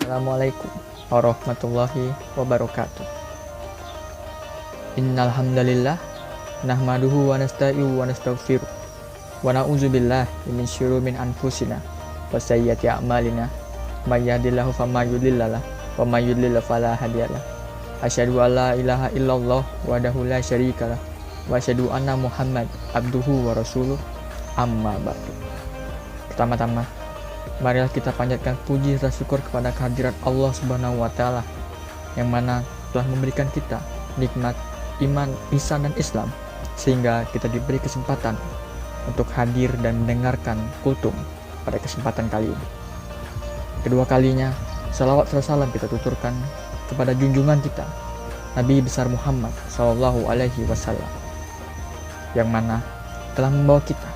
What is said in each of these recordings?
Assalamualaikum warahmatullahi wabarakatuh. Innal hamdalillah nahmaduhu wa nasta'inuhu wa nastaghfiruh wa na'udzubillahi min syururi anfusina wa sayyiati a'malina may yahdihillahu famayudhillalah wa may yudlil fala hadiyalah. Asyhadu an la ilaha illallah wahdahu la syarikalah wa asyhadu anna Muhammad abduhu wa rasuluh, amma ba'du. Pertama-tama, marilah kita panjatkan puji dan syukur kepada kehadirat Allah Subhanahu wa taala yang mana telah memberikan kita nikmat iman, ihsan dan Islam sehingga kita diberi kesempatan untuk hadir dan mendengarkan kultum pada kesempatan kali ini. Kedua kalinya, salawat serta salam kita tuturkan kepada junjungan kita Nabi besar Muhammad Sallallahu Alaihi Wasallam yang mana telah membawa kita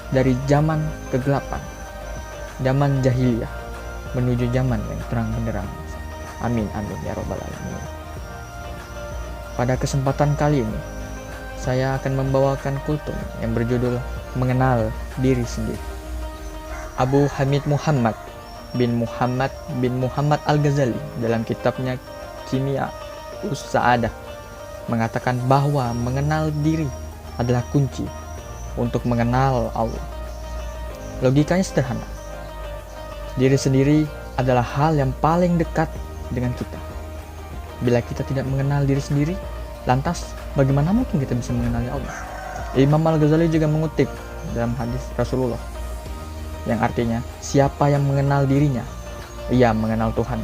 dari zaman kegelapan, zaman jahiliyah menuju zaman yang terang benderang. Amin amin ya robbal alamin. Pada kesempatan kali ini saya akan membawakan kultum yang berjudul Mengenal Diri Sendiri. Abu Hamid Muhammad bin Muhammad Al-Ghazali dalam kitabnya Kimia Us-Sa'adah mengatakan bahwa mengenal diri adalah kunci untuk mengenal Allah. Logikanya sederhana. Diri sendiri adalah hal yang paling dekat dengan kita. Bila kita tidak mengenal diri sendiri, lantas bagaimana mungkin kita bisa mengenali Allah? Imam Al-Ghazali juga mengutip dalam hadis Rasulullah yang artinya, siapa yang mengenal dirinya, ia mengenal Tuhan.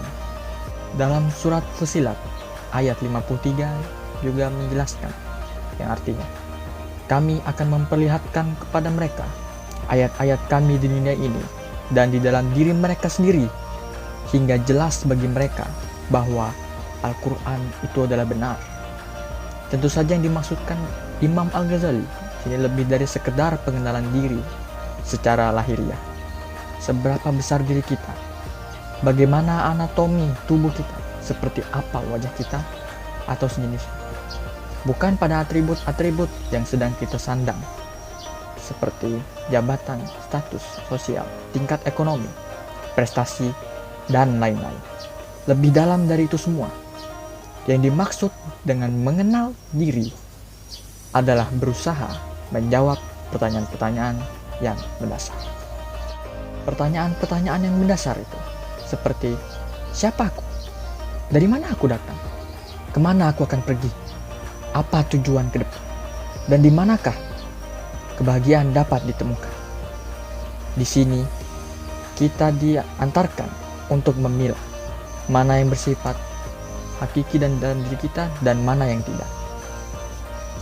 Dalam surat Fussilat ayat 53 juga menjelaskan yang artinya, kami akan memperlihatkan kepada mereka ayat-ayat kami di dunia ini dan di dalam diri mereka sendiri hingga jelas bagi mereka bahwa Al-Quran itu adalah benar. Tentu saja yang dimaksudkan Imam Al-Ghazali ini lebih dari sekedar pengenalan diri secara lahiriah. Seberapa besar diri kita, bagaimana anatomi tubuh kita, seperti apa wajah kita atau sejenisnya. Bukan pada atribut-atribut yang sedang kita sandang seperti jabatan, status sosial, tingkat ekonomi, prestasi, dan lain-lain. Lebih dalam dari itu semua, yang dimaksud dengan mengenal diri adalah berusaha menjawab pertanyaan-pertanyaan yang mendasar. Pertanyaan-pertanyaan yang mendasar itu seperti, siapa aku? Dari mana aku datang? Kemana aku akan pergi? Apa tujuan ke depan? Dan di manakah kebahagiaan dapat ditemukan? Di sini kita diantarkan untuk memilah mana yang bersifat hakiki dan dalam diri kita dan mana yang tidak.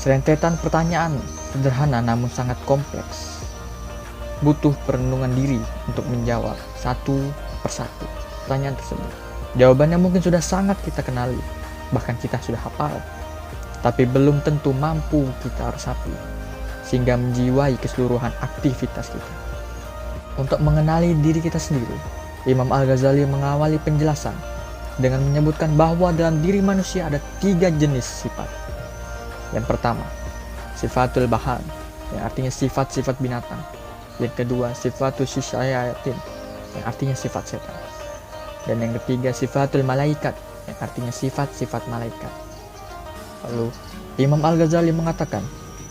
Serentetan pertanyaan sederhana namun sangat kompleks. Butuh perenungan diri untuk menjawab satu persatu pertanyaan tersebut. Jawabannya mungkin sudah sangat kita kenali, bahkan kita sudah hafal, tapi belum tentu mampu kita resapi sehingga menjiwai keseluruhan aktivitas kita. Untuk mengenali diri kita sendiri, Imam Al-Ghazali mengawali penjelasan dengan menyebutkan bahwa dalam diri manusia ada 3 jenis sifat. Yang pertama, sifatul bahar, yang artinya sifat-sifat binatang. Yang kedua, sifatul syayatin, yang artinya sifat setan. Dan yang ketiga, sifatul malaikat, yang artinya sifat-sifat malaikat. Lalu, Imam Al-Ghazali mengatakan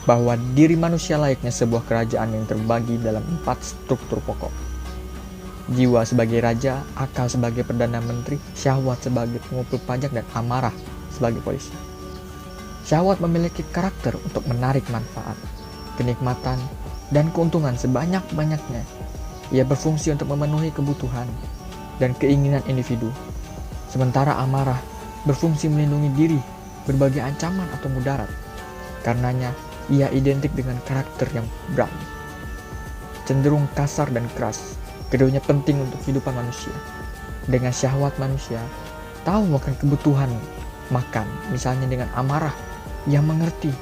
bahwa diri manusia layaknya sebuah kerajaan yang terbagi dalam 4 struktur pokok. Jiwa sebagai raja, akal sebagai perdana menteri, syahwat sebagai pengumpul pajak, dan amarah sebagai polisi. Syahwat memiliki karakter untuk menarik manfaat, kenikmatan, dan keuntungan sebanyak-banyaknya. Ia berfungsi untuk memenuhi kebutuhan dan keinginan individu. Sementara amarah berfungsi melindungi diri berbagai ancaman atau mudarat. Karenanya, ia identik dengan karakter yang berani, cenderung kasar dan keras. Keduanya penting untuk kehidupan manusia. Dengan syahwat manusia tahu akan kebutuhan makan, misalnya dengan amarah yang mengerti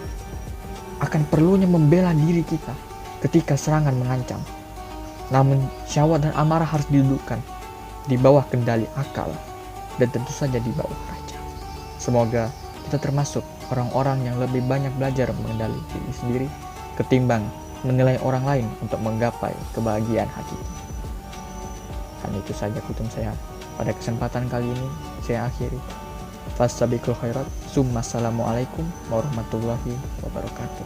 akan perlunya membela diri kita ketika serangan mengancam. Namun syahwat dan amarah harus didudukkan di bawah kendali akal dan tentu saja di bawah raja. Semoga kita termasuk orang-orang yang lebih banyak belajar mengendali diri sendiri ketimbang menilai orang lain untuk menggapai kebahagiaan hakiki. Dan itu saja kutum saya. Pada kesempatan kali ini saya akhiri. Fastabiqul khairat. Assalamualaikum warahmatullahi wabarakatuh.